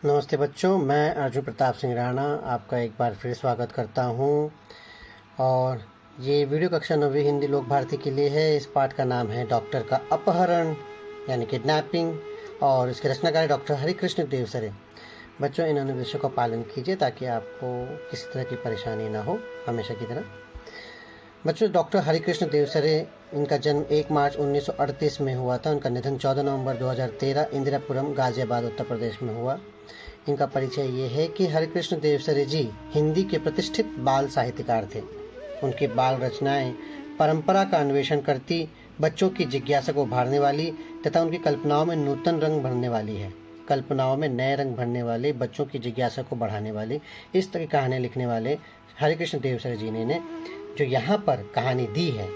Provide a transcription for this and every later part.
नमस्ते बच्चों, मैं अर्जुन प्रताप सिंह राणा आपका एक बार फिर स्वागत करता हूं। और ये वीडियो कक्षा 9वीं हिंदी लोक भारती के लिए है। इस पाठ का नाम है डॉक्टर का अपहरण यानी किडनैपिंग, और इसके रचनाकार डॉक्टर हरिकृष्ण देवसरे। बच्चों, इन निर्देशों का पालन कीजिए ताकि आपको किसी तरह की परेशानी ना हो, हमेशा की तरह। बच्चों, डॉक्टर हरिकृष्ण देवसरे, इनका जन्म 1 मार्च 1938 में हुआ था। उनका निधन 14 नवंबर 2013 इंदिरापुरम, गाजियाबाद, उत्तर प्रदेश में हुआ। इनका परिचय ये है कि हरिकृष्ण देवसरे जी हिंदी के प्रतिष्ठित बाल साहित्यकार थे। उनकी बाल रचनाएं परंपरा का अन्वेषण करती, बच्चों की जिज्ञासा को उभारने वाली तथा उनकी कल्पनाओं में नूतन रंग भरने वाली है। कल्पनाओं में नए रंग भरने वाले, बच्चों की जिज्ञासा को बढ़ाने वाली, इस तरह की कहानियां लिखने वाले हरिकृष्ण देवसरे जी ने जो यहाँ पर कहानी दी है।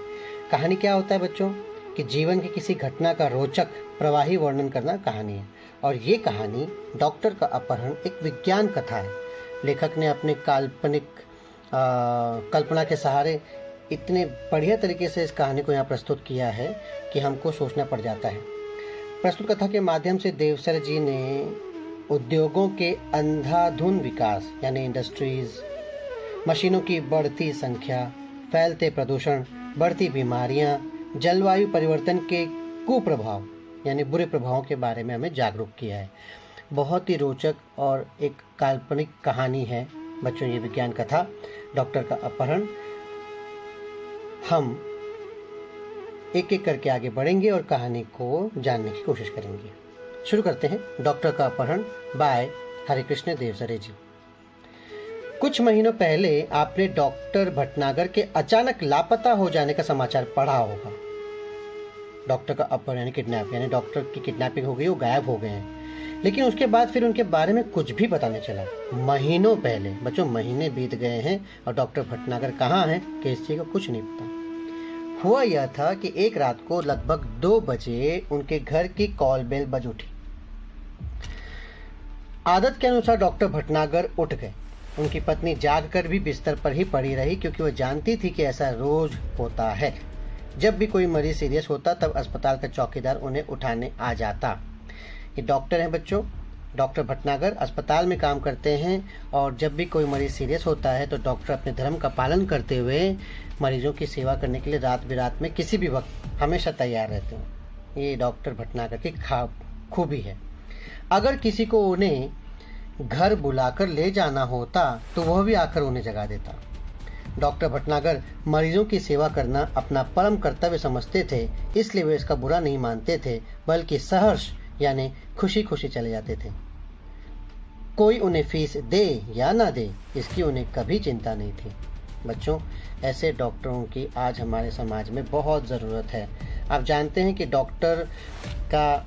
कहानी क्या होता है बच्चों कि जीवन की किसी घटना का रोचक प्रवाही वर्णन करना कहानी है। और ये कहानी डॉक्टर का अपहरण एक विज्ञान कथा है। लेखक ने अपने काल्पनिक कल्पना के सहारे इतने बढ़िया तरीके से इस कहानी को यहाँ प्रस्तुत किया है कि हमको सोचना पड़ जाता है। प्रस्तुत कथा के माध्यम से देवसरे जी ने उद्योगों के अंधाधुंध विकास यानी इंडस्ट्रीज, मशीनों की बढ़ती संख्या, फैलते प्रदूषण, बढ़ती बीमारियां, जलवायु परिवर्तन के कुप्रभाव यानी बुरे प्रभावों के बारे में हमें जागरूक किया है। बहुत ही रोचक और एक काल्पनिक कहानी है बच्चों ये विज्ञान कथा डॉक्टर का अपहरण। हम एक एक करके आगे बढ़ेंगे और कहानी को जानने की कोशिश करेंगे। शुरू करते हैं। डॉक्टर का अपहरण बाय हरिकृष्ण देवसरे जी। कुछ महीनों पहले आपने डॉक्टर भटनागर के अचानक लापता हो जाने का समाचार पढ़ा होगा। डॉक्टर का अपहरण यानी किडनैप, यानी डॉक्टर की किडनैपिंग हो गई, वो गायब हो गए हैं। लेकिन उसके बाद फिर उनके बारे में कुछ भी पता नहीं चला। महीनों पहले बच्चों, महीने बीत गए हैं और डॉक्टर भटनागर कहाँ हैं कि इस चीज का कुछ नहीं पता। हुआ यह था कि एक रात को लगभग 2 बजे उनके घर की कॉल बेल बज उठी। आदत के अनुसार डॉक्टर भटनागर उठ गए। उनकी पत्नी जाग कर भी बिस्तर पर ही पड़ी रही, क्योंकि वह जानती थी कि ऐसा रोज होता है। जब भी कोई मरीज सीरियस होता तब अस्पताल का चौकीदार उन्हें उठाने आ जाता। ये डॉक्टर हैं बच्चों, डॉक्टर भटनागर अस्पताल में काम करते हैं। और जब भी कोई मरीज सीरियस होता है तो डॉक्टर अपने धर्म का पालन करते हुए मरीजों की सेवा करने के लिए रात बिरात में किसी भी वक्त हमेशा तैयार रहते हैं। ये डॉक्टर भटनागर की खूबी है। अगर किसी को उन्हें घर बुलाकर ले जाना होता तो वह भी आकर उन्हें जगा देता। डॉक्टर भटनागर मरीजों की सेवा करना अपना परम कर्तव्य समझते थे, इसलिए वे इसका बुरा नहीं मानते थे, बल्कि सहर्ष यानी खुशी खुशी चले जाते थे। कोई उन्हें फीस दे या ना दे, इसकी उन्हें कभी चिंता नहीं थी। बच्चों, ऐसे डॉक्टरों की आज हमारे समाज में बहुत ज़रूरत है। आप जानते हैं कि डॉक्टर का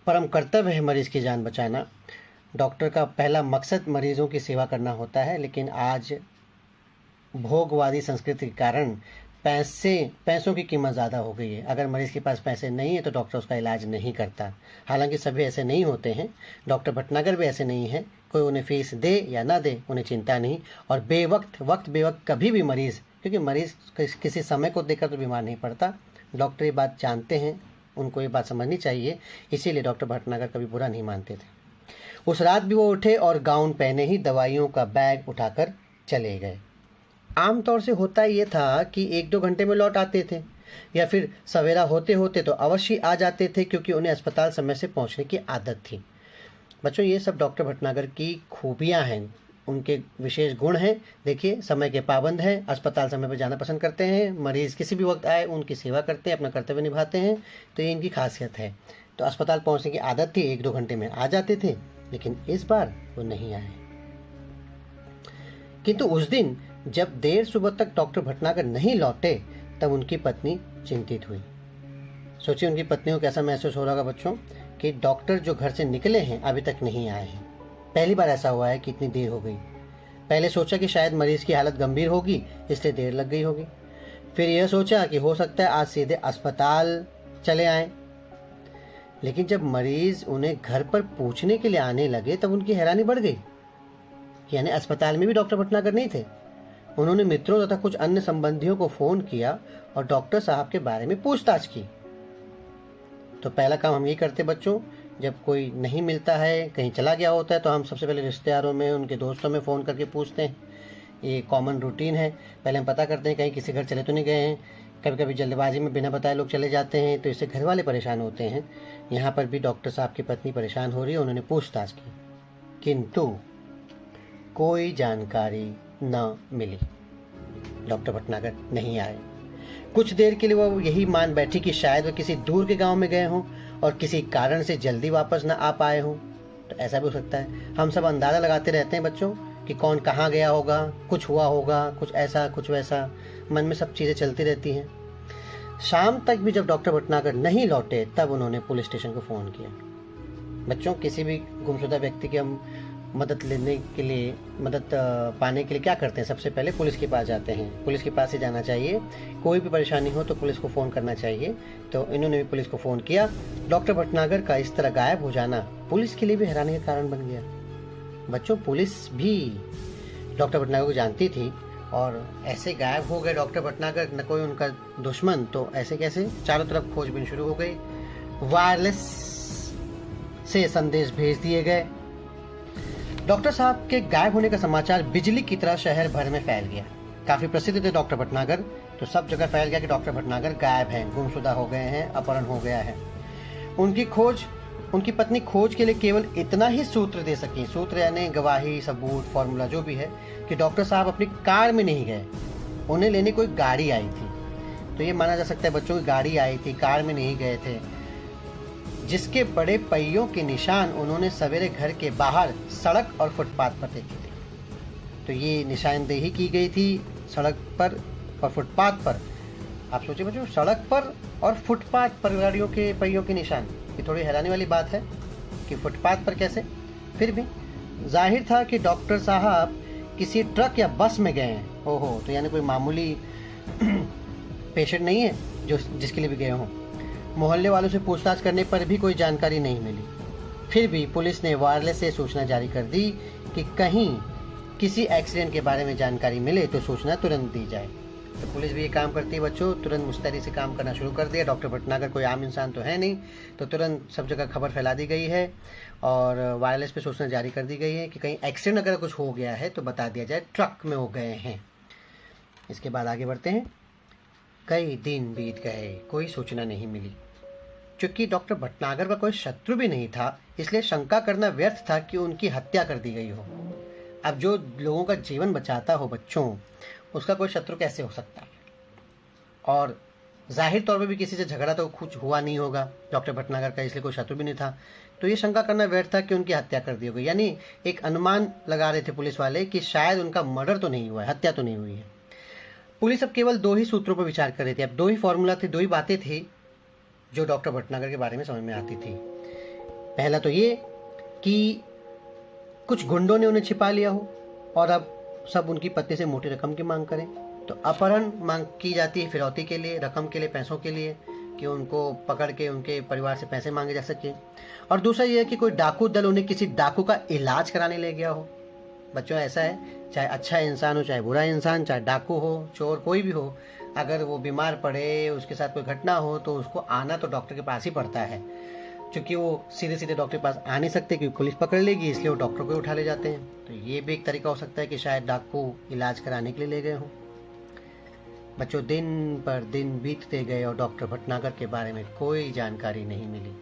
परम कर्तव्य है मरीज की जान बचाना। डॉक्टर का पहला मकसद मरीजों की सेवा करना होता है। लेकिन आज भोगवादी संस्कृति के कारण पैसों की कीमत ज़्यादा हो गई है। अगर मरीज के पास पैसे नहीं है तो डॉक्टर उसका इलाज नहीं करता। हालांकि सभी ऐसे नहीं होते हैं, डॉक्टर भटनागर भी ऐसे नहीं है। कोई उन्हें फीस दे या ना दे उन्हें चिंता नहीं। और बेवक्त कभी भी मरीज, क्योंकि मरीज किसी समय को देखकर तो बीमार नहीं पड़ता, डॉक्टर ये बात जानते हैं, उनको ये बात समझनी चाहिए। इसीलिए डॉक्टर भटनागर कभी बुरा नहीं मानते थे। उस रात भी वो उठे और गाउन पहने ही दवाइयों का बैग उठाकर चले गए। आमतौर से होता ये था कि 1-2 घंटे में लौट आते थे, या फिर सवेरा होते होते तो अवश्य आ जाते थे, क्योंकि उन्हें अस्पताल समय से पहुंचने की आदत थी। बच्चों, ये सब डॉक्टर भटनागर की खूबियां हैं, उनके विशेष गुण हैं। देखिए, समय के पाबंद हैं, अस्पताल समय पर जाना पसंद करते हैं, मरीज किसी भी वक्त आए उनकी सेवा करते हैं, अपना कर्तव्य निभाते हैं। तो ये इनकी खासियत है। तो अस्पताल पहुंचने की आदत थी, 1-2 घंटे में आ जाते थे, लेकिन इस बार वो नहीं आए। किंतु उस दिन जब देर सुबह तक डॉक्टर भटनागर नहीं लौटे तब उनकी पत्नी चिंतित हुई। सोचिए उनकी पत्नी को कैसा महसूस हो रहा होगा बच्चों कि डॉक्टर जो घर से निकले हैं अभी तक नहीं आए हैं। पहली बार ऐसा हुआ है कि इतनी देर हो गई। पहले सोचा कि शायद मरीज की हालत गंभीर होगी, इसलिए देर लग गई होगी। फिर यह सोचा कि हो सकता है आज सीधे अस्पताल चले आए। लेकिन जब मरीज उन्हें घर पर पूछने के लिए आने लगे तब उनकी हैरानी बढ़ गई। यानी अस्पताल में भी डॉक्टर भटनागर नहीं थे। उन्होंने मित्रों तथा कुछ अन्य संबंधियों को फोन किया और डॉक्टर साहब के बारे में पूछताछ की। तो पहला काम हम ये करते बच्चों जब कोई नहीं मिलता है, कहीं चला गया होता है, तो हम सबसे पहले रिश्तेदारों में, उनके दोस्तों में फ़ोन करके पूछते हैं। ये कॉमन रूटीन है। पहले हम पता करते हैं कहीं किसी घर चले तो नहीं गए हैं। कभी कभी जल्दबाजी में बिना बताए लोग चले जाते हैं, तो इससे घर वाले परेशान होते हैं। यहाँ पर भी डॉक्टर साहब की पत्नी परेशान हो रही है। उन्होंने पूछताछ की, किंतु कोई जानकारी न मिली। डॉक्टर भटनागर नहीं आए। कुछ देर के लिए वो यही मान बैठी कि शायद वो किसी दूर के गांव में गए हों और किसी कारण से जल्दी वापस न आ पाए हों। तो ऐसा भी हो सकता है। हम सब अंदाज़ा लगाते रहते हैं बच्चों कि कौन कहाँ गया होगा, कुछ हुआ होगा, कुछ ऐसा कुछ वैसा, मन में सब चीज़ें चलती रहती हैं। शाम तक भी जब डॉक्टर भटनागर नहीं लौटे, तब उन्होंने पुलिस स्टेशन को फ़ोन किया। बच्चों, किसी भी गुमशुदा व्यक्ति की हम मदद लेने के लिए, मदद पाने के लिए क्या करते हैं? सबसे पहले पुलिस के पास जाते हैं। पुलिस के पास ही जाना चाहिए। कोई भी परेशानी हो तो पुलिस को फ़ोन करना चाहिए। तो इन्होंने भी पुलिस को फ़ोन किया। डॉक्टर भटनागर का इस तरह गायब हो जाना पुलिस के लिए भी हैरानी का कारण बन गया। बच्चों, पुलिस भी डॉक्टर भटनागर को जानती थी, और ऐसे गायब हो गए डॉक्टर भटनागर, न कोई उनका दुश्मन, तो ऐसे कैसे? चारों तरफ खोजबीन शुरू हो गई। वायरलेस से संदेश भेज दिए गए। डॉक्टर साहब के गायब होने का समाचार बिजली की तरह शहर भर में फैल गया। काफी प्रसिद्ध थे डॉक्टर भटनागर, तो सब जगह फैल गया कि डॉक्टर भटनागर गायब हैं, गुमशुदा हो गए हैं, अपहरण हो गया है। उनकी पत्नी खोज के लिए केवल इतना ही सूत्र दे सकी, सूत्र यानी गवाही, सबूत, फॉर्मूला जो भी है, कि डॉक्टर साहब अपनी कार में नहीं गए, उन्हें लेने कोई गाड़ी आई थी। तो ये माना जा सकता है बच्चों की गाड़ी आई थी, कार में नहीं गए थे, जिसके बड़े पहियों के निशान उन्होंने सवेरे घर के बाहर सड़क और फुटपाथ पर देखे थे। तो ये निशानदेही की गई थी सड़क पर और फुटपाथ पर। आप सोचिए बच्चों, सड़क पर और फुटपाथ पर गाड़ियों के पहियों के निशान। ये थोड़ी हैरानी वाली बात है कि फुटपाथ पर कैसे। फिर भी जाहिर था कि डॉक्टर साहब किसी ट्रक या बस में गए हैं। ओहो, तो यानी कोई मामूली पेशेंट नहीं है जो जिसके लिए भी गए हों। मोहल्ले वालों से पूछताछ करने पर भी कोई जानकारी नहीं मिली। फिर भी पुलिस ने वायरलेस से सूचना जारी कर दी कि कहीं किसी एक्सीडेंट के बारे में जानकारी मिले तो सूचना तुरंत दी जाए। तो पुलिस भी ये काम करती है बच्चों, तुरंत मुस्तैदी से काम करना शुरू कर दिया। डॉक्टर भटनागर कोई आम इंसान तो है नहीं, तो तुरंत सब जगह खबर फैला दी गई है और वायरलेस पे सूचना जारी कर दी गई है कि कहीं एक्सीडेंट अगर कुछ हो गया है तो बता दिया जाए, ट्रक में हो गए हैं। इसके बाद आगे बढ़ते हैं। कई दिन बीत गए, कोई सूचना नहीं मिली। क्योंकि डॉक्टर भटनागर का कोई शत्रु भी नहीं था, इसलिए शंका करना व्यर्थ था कि उनकी हत्या कर दी गई हो। अब जो लोगों का जीवन बचाता हो बच्चों, उसका कोई शत्रु कैसे हो सकता है? और जाहिर तौर पे भी किसी से झगड़ा तो कुछ हुआ नहीं होगा डॉक्टर भटनागर का, इसलिए कोई शत्रु भी नहीं था। तो ये शंका करना व्यर्थ था कि उनकी हत्या कर दी होगी। यानी एक अनुमान लगा रहे थे पुलिस वाले कि शायद उनका मर्डर तो नहीं हुआ है, हत्या तो नहीं हुई है। पुलिस अब केवल दो ही सूत्रों पर विचार कर रही थी। अब दो ही फॉर्मूला थे, दो ही बातें थी जो डॉक्टर भटनागर के बारे में समझ में आती थी। पहला तो ये कि कुछ गुंडों ने उन्हें छिपा लिया हो और अब सब उनकी पत्नी से मोटी रकम की मांग करें। तो अपहरण मांग की जाती है फिरौती के लिए, रकम के लिए, पैसों के लिए, कि उनको पकड़ के उनके परिवार से पैसे मांगे जा सके। और दूसरा ये है कि कोई डाकू दल उन्हें किसी डाकू का इलाज कराने ले गया हो। बच्चों, ऐसा है, चाहे अच्छा इंसान हो, चाहे बुरा इंसान, चाहे डाकू हो, चोर, कोई भी हो, अगर वो बीमार पड़े, उसके साथ कोई घटना हो, तो उसको आना तो डॉक्टर के पास ही पड़ता है। क्योंकि वो सीधे सीधे डॉक्टर के पास आ नहीं सकते क्योंकि पुलिस पकड़ लेगी, इसलिए वो डॉक्टर को उठा ले जाते हैं। तो ये भी एक तरीका हो सकता है कि शायद डाकू इलाज कराने के लिए ले गए हों। बच्चों, दिन पर दिन बीतते गए और डॉक्टर भटनागर के बारे में कोई जानकारी नहीं मिली।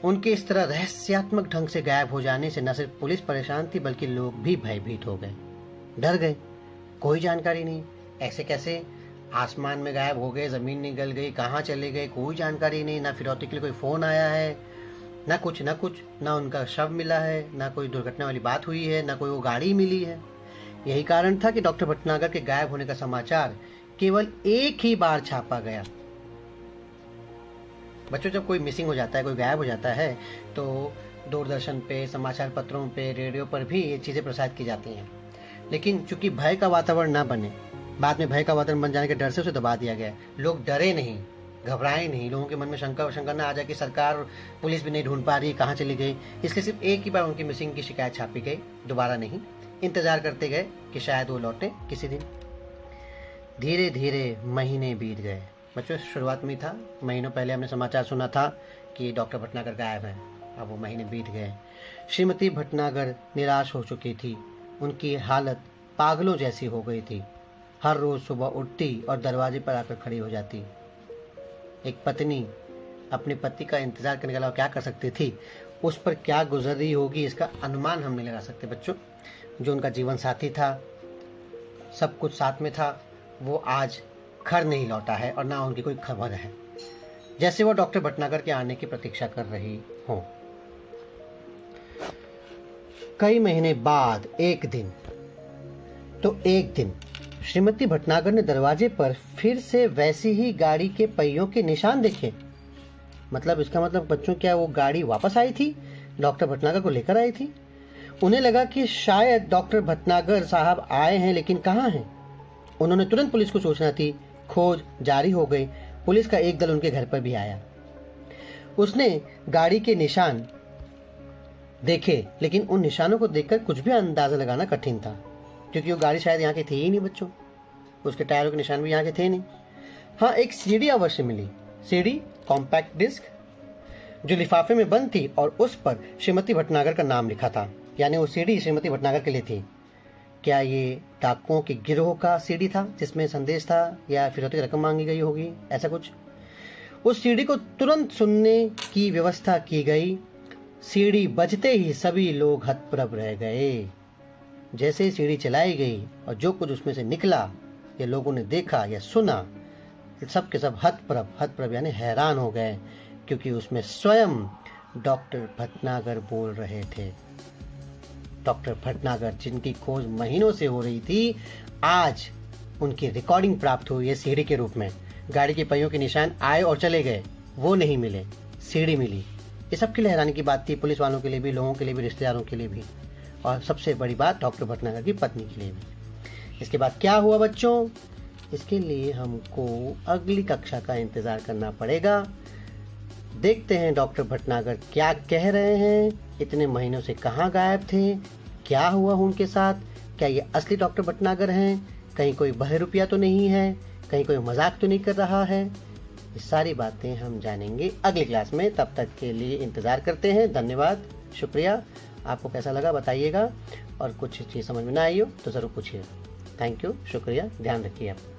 उनके इस तरह रहस्यात्मक ढंग से गायब हो जाने से न सिर्फ पुलिस परेशान थी, बल्कि लोग भी भयभीत हो गए, डर गए। कोई जानकारी नहीं, ऐसे कैसे? आसमान में गायब हो गए, जमीन निगल गई, कहाँ चले गए, कोई जानकारी नहीं। ना फिरौती के लिए कोई फोन आया है, ना कुछ, ना उनका शव मिला है, ना कोई दुर्घटना वाली बात हुई है, ना कोई वो गाड़ी मिली है। यही कारण था कि डॉक्टर भटनागर के गायब होने का समाचार केवल एक ही बार छापा गया। बच्चों, जब कोई मिसिंग हो जाता है, कोई गायब हो जाता है, तो दूरदर्शन पे, समाचार पत्रों पे, रेडियो पर भी ये चीज़ें प्रसारित की जाती हैं। लेकिन चूंकि भय का वातावरण ना बने, बाद में भय का वातावरण बन जाने के डर से उसे दबा दिया गया। लोग डरे नहीं, घबराए नहीं, लोगों के मन में शंका ना आ जाए कि सरकार और पुलिस भी नहीं ढूंढ पा रही, कहाँ चली गई। इसलिए सिर्फ एक ही बार उनकी मिसिंग की शिकायत छापी गई, दोबारा नहीं। इंतजार करते गए कि शायद वो लौटे किसी दिन। धीरे धीरे महीने बीत गए। बच्चों, शुरुआत में था, महीनों पहले हमने समाचार सुना था कि डॉक्टर भटनागर गायब हैं। अब वो महीने बीत गए। श्रीमती भटनागर निराश हो चुकी थी। उनकी हालत पागलों जैसी हो गई थी। हर रोज सुबह उठती और दरवाजे पर आकर खड़ी हो जाती। एक पत्नी अपने पति का इंतजार करने के अलावा क्या कर सकती थी? उस पर क्या गुजर रही होगी इसका अनुमान हम नहीं लगा सकते बच्चों। जो उनका जीवन साथी था, सब कुछ साथ में था, वो आज घर नहीं लौटा है और ना उनकी कोई खबर है। जैसे वो डॉक्टर भटनागर के आने की प्रतीक्षा कर रही हो। कई महीने बाद एक दिन श्रीमती भटनागर ने दरवाजे पर फिर से वैसी ही गाड़ी के पहियों के निशान देखे। मतलब इसका मतलब बच्चों, क्या वो गाड़ी वापस आई थी, डॉक्टर भटनागर को लेकर आई थी? उन्हें लगा कि शायद डॉक्टर भटनागर साहब आए हैं, लेकिन कहाँ हैं? उन्होंने तुरंत पुलिस को सूचना दी। खोज जारी हो गई। पुलिस का एक दल उनके घर पर भी आया। उसने गाड़ी के निशान देखे, लेकिन उन निशानों को देखकर कुछ भी अंदाजा लगाना कठिन था, क्योंकि वो गाड़ी शायद यहाँ की थी ही नहीं बच्चों। उसके टायरों के निशान भी यहाँ के थे नहीं। हाँ, एक सीडी अवश्य मिली। सीडी, कॉम्पैक्ट डिस्क, जो लिफाफे में बंद थी और उस पर श्रीमती भटनागर का नाम लिखा था। यानी वो सीडी श्रीमती भटनागर के लिए थी। क्या ये डाकुओं के गिरोह का सीडी था जिसमें संदेश था, या फिरौती की रकम मांगी गई होगी, ऐसा कुछ? उस सीडी को तुरंत सुनने की व्यवस्था की गई। सीडी बजते ही सभी लोग हतप्रभ रह गए। जैसे ही सीडी चलाई गई और जो कुछ उसमें से निकला या लोगों ने देखा या सुना, सब के सब हतप्रभ यानी हैरान हो गए, क्योंकि उसमें स्वयं डॉक्टर भटनागर बोल रहे थे। डॉक्टर भटनागर, जिनकी खोज महीनों से हो रही थी, आज उनकी रिकॉर्डिंग प्राप्त हुई है सीडी के रूप में। गाड़ी के पहियों के निशान आए और चले गए, वो नहीं मिले, सीडी मिली। ये सबके लिए हैरानी की बात थी, पुलिस वालों के लिए भी, लोगों के लिए भी, रिश्तेदारों के लिए भी, और सबसे बड़ी बात डॉक्टर भटनागर की पत्नी के लिए भी। इसके बाद क्या हुआ बच्चों, इसके लिए हमको अगली कक्षा का इंतजार करना पड़ेगा। देखते हैं डॉक्टर भटनागर क्या कह रहे हैं, इतने महीनों से कहाँ गायब थे, क्या हुआ उनके साथ, क्या ये असली डॉक्टर भटनागर हैं, कहीं कोई बहरूपिया तो नहीं है, कहीं कोई मजाक तो नहीं कर रहा है। ये सारी बातें हम जानेंगे अगली क्लास में। तब तक के लिए इंतज़ार करते हैं। धन्यवाद, शुक्रिया। आपको कैसा लगा बताइएगा, और कुछ चीज़ समझ में ना आई हो तो ज़रूर पूछिए। थैंक यू, शुक्रिया, ध्यान रखिए आप।